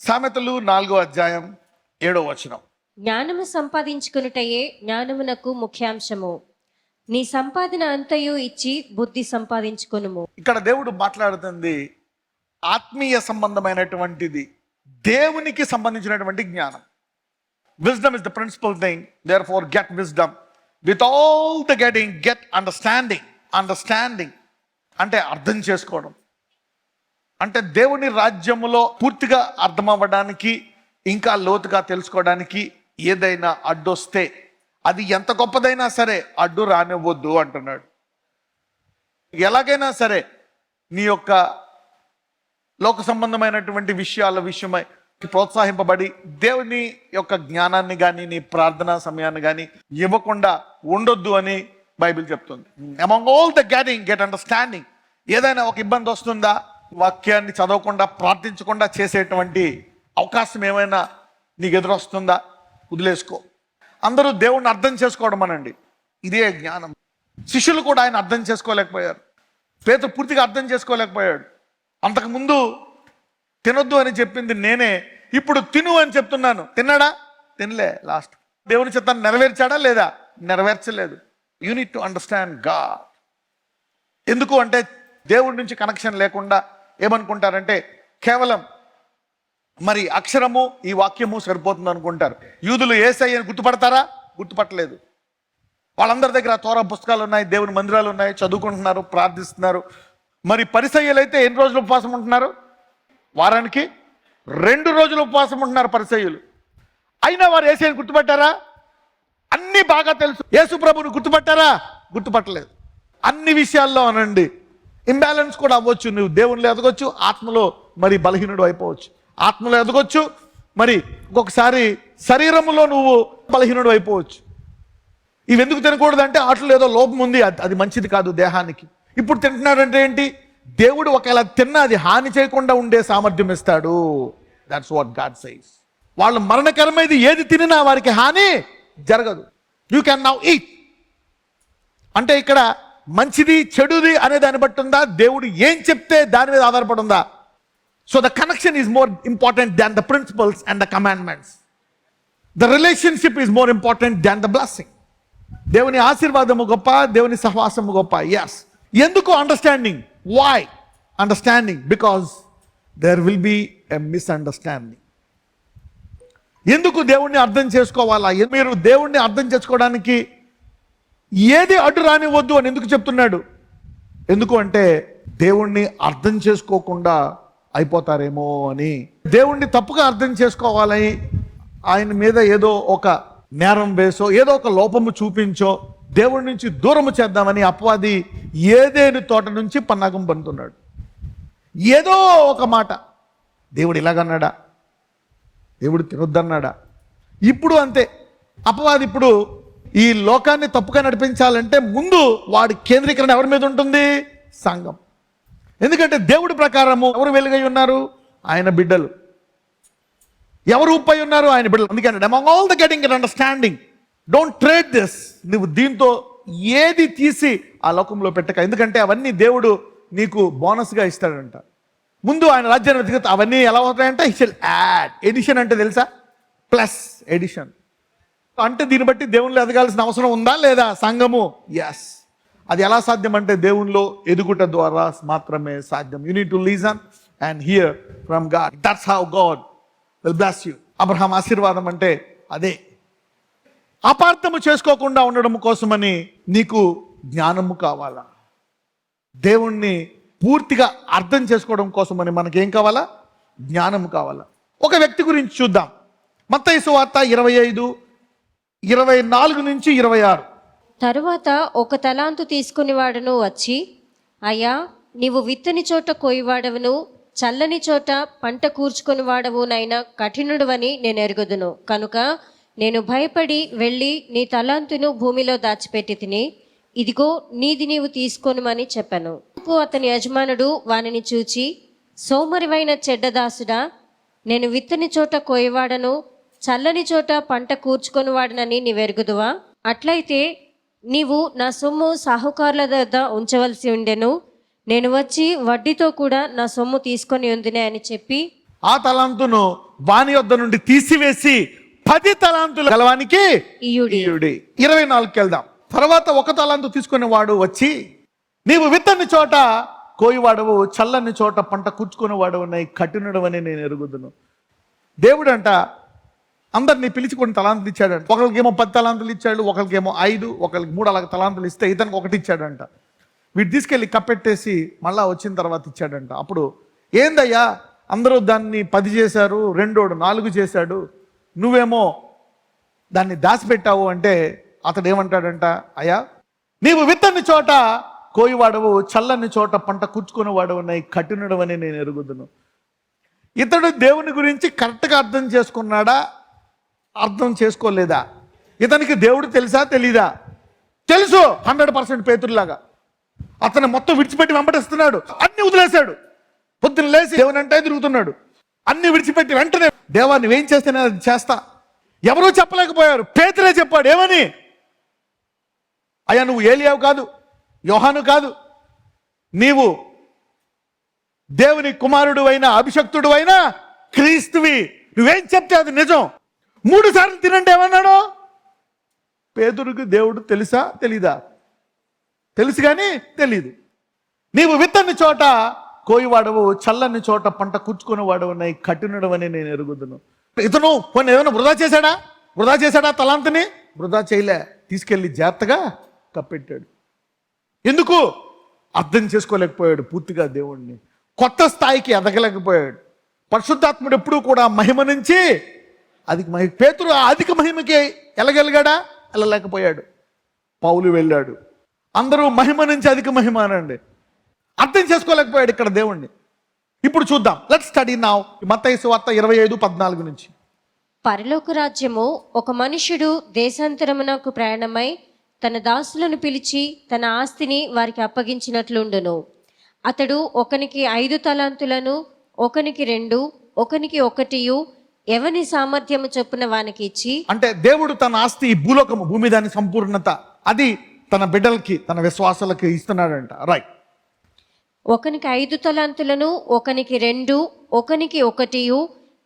సామెతలు 4:7. జ్ఞానము సంపాదించుకొనుటయే జ్ఞానమునకు ముఖ్యాంశము. నీ సంపాదన అంతయు ఇచ్చి బుద్ధి సంపాదించుకొనుము. ఇక్కడ దేవుడు మాట్లాడుతుంది ఆత్మీయ సంబంధమైనటువంటిది, దేవునికి సంబంధించినటువంటి జ్ఞానం. Wisdom is the principal thing, therefore get wisdom. With all the getting get understanding. Understanding అంటే అర్థం చేసుకోవడం, అంటే దేవుని రాజ్యములో పూర్తిగా అర్థం అవ్వడానికి, ఇంకా లోతుగా తెలుసుకోవడానికి ఏదైనా అడ్డొస్తే అది ఎంత గొప్పదైనా సరే అడ్డు రానివ్వద్దు అంటున్నాడు. ఎలాగైనా సరే నీ యొక్క లోక సంబంధమైనటువంటి విషయమై ప్రోత్సహింపబడి దేవుని యొక్క జ్ఞానాన్ని కానీ నీ ప్రార్థనా సమయాన్ని కానీ ఇవ్వకుండా ఉండొద్దు అని బైబిల్ చెప్తుంది. Among all the getting get understanding. ఏదైనా ఒక ఇబ్బంది వస్తుందా, వాక్యాన్ని చదవకుండా ప్రార్థించకుండా చేసేటువంటి అవకాశం ఏమైనా నీకు ఎదురొస్తుందా, వదిలేసుకో. అందరూ దేవుణ్ణి అర్థం చేసుకోవడం అనండి, ఇదే జ్ఞానం. శిష్యులు కూడా ఆయన అర్థం చేసుకోలేకపోయారు. పేతురు పూర్తిగా అర్థం చేసుకోలేకపోయాడు. అంతకుముందు తినొద్దు అని చెప్పింది నేనే, ఇప్పుడు తిను అని చెప్తున్నాను. తిన్నాడా? తినలే. లాస్ట్ దేవుని చిత్తాన్ని నెరవేర్చాడా లేదా? నెరవేర్చలేదు. You need to understand God. ఎందుకు అంటే దేవుడి నుంచి కనెక్షన్ లేకుండా ఏమనుకుంటారంటే కేవలం మరి అక్షరము ఈ వాక్యము సరిపోతుంది అనుకుంటారు. యూదులు యేసయ్యని గుర్తుపడతారా? గుర్తుపట్టలేదు. వాళ్ళందరి దగ్గర తోరా పుస్తకాలు ఉన్నాయి, దేవుని మందిరాలు ఉన్నాయి, చదువుకుంటున్నారు, ప్రార్థిస్తున్నారు. మరి పరిసయ్యులు అయితే ఎన్ని రోజులు ఉపవాసం ఉంటున్నారు? వారానికి 2 రోజులు ఉపవాసం ఉంటున్నారు పరిసయ్యులు. అయినా వారు యేసయ్యని గుర్తుపట్టారా? అన్నీ బాగా తెలుసు. యేసు ప్రభువుని గుర్తుపట్టారా? గుర్తుపట్టలేదు. అన్ని విషయాల్లో అనండి ఇంబ్యాలెన్స్ కూడా అవ్వచ్చు. నువ్వు దేవునిలో ఎదగొచ్చు, ఆత్మలో మరి బలహీనుడు అయిపోవచ్చు. ఆత్మలో ఎదగొచ్చు, మరి ఒక్కొక్కసారి శరీరంలో నువ్వు బలహీనుడు అయిపోవచ్చు. ఇవి ఎందుకు తినకూడదంటే వాటిలో ఏదో లోపం ఉంది, అది మంచిది కాదు దేహానికి. ఇప్పుడు తింటున్నాడంటే ఏంటి? దేవుడు ఒకవేళ తిన్నా అది హాని చేయకుండా ఉండే సామర్థ్యం ఇస్తాడు. That's what God says. వాళ్ళు మరణకరమైనది ఏది తినినా వారికి హాని జరగదు. యూ క్యాన్ నౌ ఈట్ అంటే ఇక్కడ మంచిది చెడుది అనే దాన్ని బట్టి ఉందా? దేవుడు ఏం చెప్తే దాని మీద ఆధారపడి ఉందా? So the connection is more important than the principles and the commandments. The relationship is more important than the blessing. దేవుని ఆశీర్వాదము గొప్ప, దేవుని సహవాసము గొప్ప. ఎస్. ఎందుకు understanding? Why understanding? Because there will be a misunderstanding. ఎందుకు దేవుణ్ణి అర్థం చేసుకోవాలా? మీరు దేవుణ్ణి అర్థం చేసుకోవడానికి ఏది అడ్డు రానివ్వద్దు అని ఎందుకు చెప్తున్నాడు? ఎందుకు అంటే దేవుణ్ణి అర్థం చేసుకోకుండా అయిపోతారేమో అని. దేవుణ్ణి తప్పుగా అర్థం చేసుకోవాలని ఆయన మీద ఏదో ఒక నేరం వేసో ఏదో ఒక లోపము చూపించో దేవుడి నుంచి దూరము చేద్దామని అపవాది ఏదేని తోట నుంచి పన్నాగం పన్నుతున్నాడు. ఏదో ఒక మాట, దేవుడు ఇలాగన్నాడా, దేవుడు తినొద్దన్నాడా? ఇప్పుడు అంతే. అపవాది ఇప్పుడు ఈ లోకాన్ని తప్పుగా నడిపించాలంటే ముందు వాడి కేంద్రీకరణ ఎవరి మీద ఉంటుంది? సంఘం. ఎందుకంటే దేవుడి ప్రకారము ఎవరు వెలుగై ఉన్నారు? ఆయన బిడ్డలు. ఎవరు ఉప్పై ఉన్నారు? ఆయన బిడ్డలు. అందుకని among all the getting and understanding don't trade this. నువ్వు దీంతో ఏది తీసి ఆ లోకంలో పెట్టక. ఎందుకంటే అవన్నీ దేవుడు నీకు బోనస్గా ఇస్తాడంట. ముందు ఆయన రాజ్యాన్ని వెతికితే అవన్నీ ఎలా అవుతాయంటే హి షల్ యాడ్. ఎడిషన్ అంటే తెలుసా? Plus edition. అంటే దీన్ని బట్టి దేవునిలో ఎదగాల్సిన అవసరం ఉందా లేదా సంఘము? ఎస్. అది ఎలా సాధ్యం అంటే దేవునిలో ఎదుగుట ద్వారా మాత్రమే సాధ్యం. You need to listen and here from God. That's how God will bless you. Abraham ఆశీర్వాదం అంటే అదే. అపార్థము చేసుకోకుండా ఉండడం కోసమని నీకు జ్ఞానము కావాలా? దేవుణ్ణి పూర్తిగా అర్థం చేసుకోవడం కోసమని మనకేం కావాలా? జ్ఞానము కావాలా? ఒక వ్యక్తి గురించి చూద్దాం. మత్తయి సువార్త 25:24-26. తరువాత ఒక తలాంతు తీసుకుని వాడును వచ్చి, అయ్యా, నీవు విత్తని చోట కోయివాడవును, చల్లని చోట పంట కూర్చుకొని వాడవునైనా కఠినుడువని నేను ఎరుగుదును. కనుక నేను భయపడి వెళ్ళి నీ తలాంతును భూమిలో దాచిపెట్టి తిని, ఇదిగో నీది నీవు తీసుకొనుమని చెప్పాను. అతని యజమానుడు వానిని చూచి, సోమరివైన చెడ్డదాసుడా, నేను విత్తని చోట కోయవాడను, చల్లని చోట పంట కూర్చుకొని వాడనని నీవెరుగుదువా? అట్లయితే నీవు నా సొమ్ము సాహుకారుల వద్ద ఉంచవలసి ఉండెను, నేను వచ్చి వడ్డీతో కూడా నా సొమ్ము తీసుకొని ఉందినే అని చెప్పి ఆ తలాంతును వాని యొద్ద నుండి తీసివేసి 10 తలాంతులు గలవానికి ఇయ్యుడి. ఇయ్యుడి. 24కి వెళ్దాం. తర్వాత 1 తలాంతు తీసుకునే వాడు వచ్చి, నీవు విత్తని చోట కోయివాడవు, చల్లని చోట పంట కూర్చుకునే వాడవు, నై కఠినుడవని నేను ఎరుగుదును. దేవుడు అంట అందరినీ పిలిచి కొన్ని తలాంతులు ఇచ్చాడంట. ఒకరికేమో 10 తలాంతులు ఇచ్చాడు, ఒకరికేమో 5, ఒకరికి 3 అలాగ తలాంతులు ఇస్తే ఇతనికి 1 ఇచ్చాడంట. వీడు తీసుకెళ్ళి కప్పెట్టేసి మళ్ళా వచ్చిన తర్వాత ఇచ్చాడంట. అప్పుడు ఏందయ్యా అందరూ దాన్ని 10 చేశారు, రెండోడు 4 చేశాడు, నువ్వేమో దాన్ని దాచిపెట్టావు అంటే అతడు ఏమంటాడంట, అయ్యా నీవు విత్తని చోట కోయివాడవు, చల్లని చోట పంట కూర్చుకునే వాడవు, నై కఠినుడవని నేను ఎరుగుదును. ఇతడు దేవుని గురించి కరెక్ట్గా అర్థం చేసుకున్నాడా, అర్థం చేసుకోలేదా? ఇతనికి దేవుడు తెలుసా తెలీదా? తెలుసు. 100% పేతురులాగా అతను మొత్తం విడిచిపెట్టి వెంబడిస్తున్నాడు, అన్ని వదిలేశాడు. పొద్దున్న లేచి దేవుని అంటే తిరుగుతున్నాడు, అన్ని విడిచిపెట్టి వెంటనే దేవా నువ్వేం చేస్తే నేను అది చేస్తా. ఎవరూ చెప్పలేకపోయారు, పేతురే చెప్పాడు. ఏమని? అయ్యా నువ్వు ఏలియావు కాదు, యోహాను కాదు, నీవు దేవుని కుమారుడు అయిన అభిషక్తుడు అయిన క్రీస్తువి, నువ్వేం చెప్తే అది నిజం. 3 సార్లు తినండి ఏమన్నాడు? పేతురుకి దేవుడు తెలుసా తెలీదా? తెలుసు కానీ తెలీదు. నీవు విత్తని చోట కోయివాడవు, చల్లని చోట పంట కూర్చుకునే వాడవు, నై కఠినుడవని నేను ఎరుగుదును. ఇతను కొన్ని ఏమైనా వృధా చేశాడా తలాంతిని? వృధా చేయలే, తీసుకెళ్ళి జాగ్రత్తగా కప్పెట్టాడు. ఎందుకు? అర్థం చేసుకోలేకపోయాడు పూర్తిగా దేవుణ్ణి, కొత్త స్థాయికి ఎదగలేకపోయాడు. పరిశుద్ధాత్ముడు ఎప్పుడూ కూడా మహిమ నుంచి అధిక మహిమ. పేతురు ఆ అధిక మహిమకి వెళ్ళగలిగాడా? వెళ్ళలేకపోయాడు. పౌలు వెళ్ళాడు. అందరూ మహిమ నుంచి అధిక మహిమ అనండి. అర్థం చేసుకోలేకపోయాడు ఇక్కడ దేవుణ్ణి. ఇప్పుడు చూద్దాం. లెట్స్ స్టడీ నౌ మత్తయి సువార్త 25:14 నుంచి. పరలోక రాజ్యము ఒక మనుష్యుడు దేశాంతరమునకు ప్రయాణమై తన దాసులను పిలిచి తన ఆస్తిని వారికి అప్పగించినట్లుండును. అతడు ఒకనికి 5 తలాంతులను, ఒకనికి 2, ఒకనికి 1 ఎవని సామర్థ్యము చొప్పున వానికి ఇచ్చి. అంటే దేవుడు తన ఆస్తి ఈ భూలోకము, భూమి దాని సంపూర్ణత, అది తన బిడ్డలకి, తన విశ్వాసాలకి ఇస్తున్నాడంట. రైట్. ఒకనికి 5 తలాంతులను, ఒకనికి 2, ఒకనికి 1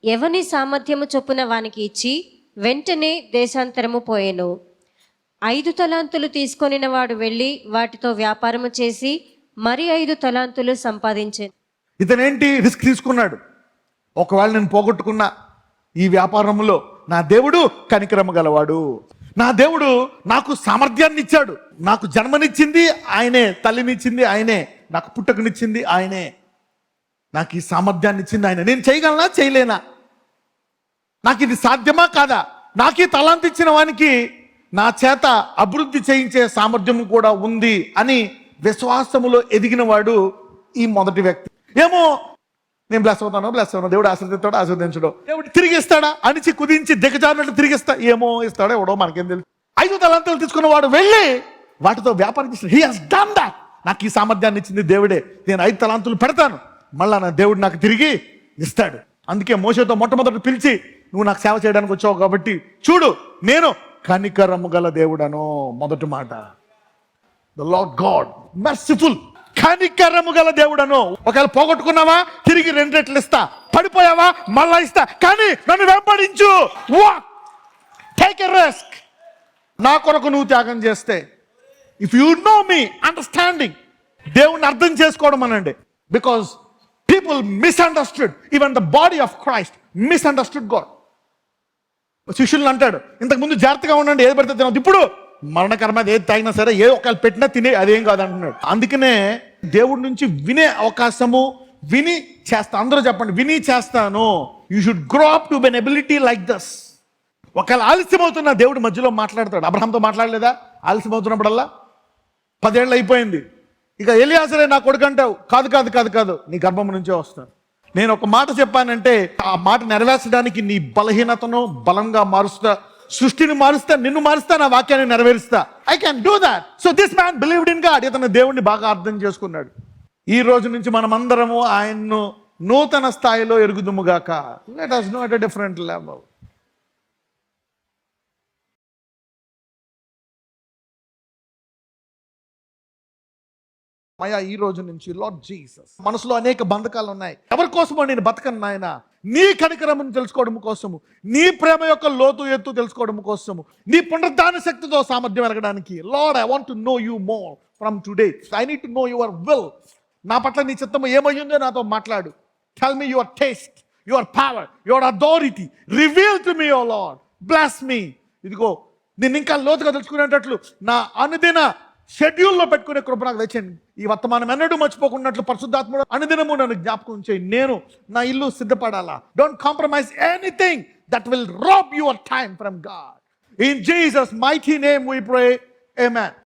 ఎవని సామర్థ్యము చొప్పున వానికి ఇచ్చి వెంటనే దేశాంతరము పోయెను. 5 తలాంతులు తీసుకొనిన వాడు వెళ్ళి వాటితో వ్యాపారము చేసి మరి 5 తలాంతులు సంపాదించాను. ఇతనేంటి రిస్క్ తీసుకున్నాడు. ఒకవేళ నేను పోగొట్టుకున్నా ఈ వ్యాపారంలో, నా దేవుడు కనికరము గలవాడు, నా దేవుడు నాకు సామర్థ్యాన్ని ఇచ్చాడు, నాకు జన్మనిచ్చింది ఆయనే, తల్లినిచ్చింది ఆయనే, నాకు పుట్టకనిచ్చింది ఆయనే, నాకు ఈ సామర్థ్యాన్ని ఇచ్చింది ఆయన. నేను చేయగలనా చేయలేనా? నాకు ఇది సాధ్యమా కాదా? నాకు ఈ తలాంతి ఇచ్చిన వానికి నా చేత అభివృద్ధి చేయించే సామర్థ్యం కూడా ఉంది అని విశ్వాసములో ఎదిగిన వాడు ఈ మొదటి వ్యక్తి. ఏమో నేను బ్లెస్ అవుతాను, దేవుడు ఆశీర్వదిస్తాడు, ఆశీర్వదించడు, దేవుడు తిరిగి ఇస్తాడా, అణిచి కుదించి దిగజారినట్లు తిరిగి ఇస్తా, ఏమో ఇస్తాడో ఎవడో మనకేం తెలుసు. 5 తలాంతులు తీసుకున్న వాడు వెళ్ళి వాటితో వ్యాపారం చేస్తాడు. He has done that. నాకు ఈ సామర్థ్యాన్ని ఇచ్చింది దేవుడే, నేను 5 తలాంతులు పెడతాను, మళ్ళా నా దేవుడు నాకు తిరిగి ఇస్తాడు. అందుకే మోషేతో మొట్టమొదటి పిలిచి, నువ్వు నాకు సేవ చేయడానికి వచ్చావు కాబట్టి చూడు, నేను కనికరము గల దేవుడను. మొదటి మాట, ద లార్డ్ గాడ్ మెర్సిఫుల్, కనికరము గల దేవుడను. ఒకవేళ పోగొట్టుకున్నావా, తిరిగి 2 రెట్లు ఇస్తా. పడిపోయావా, మళ్ళా ఇస్తా. కానీ నన్ను వెంబడించు, వాక్, టేక్ ఎ రిస్క్. నా కొరకు నువ్వు త్యాగం చేస్తే, if you know me, understanding, దేవుణ్ణి అర్థం చేసుకోవడం అనండి. Because people misunderstood, even the body of Christ misunderstood God. శిష్యులను అంటాడు, ఇంతకుముందు జాగ్రత్తగా ఉండండి, ఏది పడితే తినవద్దు, ఇప్పుడు మరణకరమైన ఏది తాగినా సరే, ఏ ఒకళ్ళు పెట్టినా తినే, అదేం కాదు అంటున్నాడు. అందుకనే దేవుడి నుంచి వినే అవకాశము, విని చేస్తా. అందరూ చెప్పండి, విని చేస్తాను. You should grow up to an ability like this. ఒకవేళ ఆలస్యం అవుతున్నా దేవుడు మధ్యలో మాట్లాడతాడు. అబ్రహాంతో మాట్లాడలేదా? ఆలస్యం అవుతున్నప్పుడల్లా 10 ఏళ్ళు అయిపోయింది, ఇక ఎలియాజరే నా కొడుకు అంటావు, కాదు కాదు కాదు కాదు, నీ గర్భం నుంచే వస్తాను. నేను ఒక మాట చెప్పానంటే ఆ మాట నెరవేర్చడానికి నీ బలహీనతను బలంగా మారుస్తా, సృష్టిని మారుస్తా, నిన్ను మారుస్తా, నా వాక్యాన్ని నెరవేరుస్తా. I can do that. So this man believed in God. ఇతను దేవుణ్ణి బాగా అర్థం చేసుకున్నాడు. ఈ రోజు నుంచి మనం అందరము ఆయన్ను నూతన స్థాయిలో ఎరుగుదుముగాక. Let us know at a different level. మయా ఈ రోజు నుంచి లార్డ్ జీసస్, మనసులో అనేక బంధకాలు ఉన్నాయి. ఎవరి కోసమో నేను బతకను నాయన, నీ కనికరమును తెలుసుకోవడం కోసము, నీ ప్రేమ యొక్క లోతు ఎత్తు తెలుసుకోవడం కోసము, నీ పునరుద్ధాన శక్తితో సామర్థ్యం ఎరగడానికి. Lord, I want to know you more from today. I need to know your will. నా పట్ల నీ చిత్తము ఏమయ్యిందో నాతో మాట్లాడు. Tell me your taste, your power, your authority. Reveal to me, O Lord. Bless me. ఇదిగో నేను ఇంకా లోతుగా తెలుసుకునేటట్లు నా అనుదిన షెడ్యూల్లో పెట్టుకునే కృప నాకు తెచ్చండి. ఈ వర్తమానం ఎన్నడూ మర్చిపోకున్నట్లు పరిశుద్ధాత్ముడు అనుదినము నన్ను జ్ఞాపకం చేయి. నేను నా ఇల్లు సిద్ధపడాలా. Don't compromise anything that will rob your time from God. In Jesus mighty name we pray. Amen.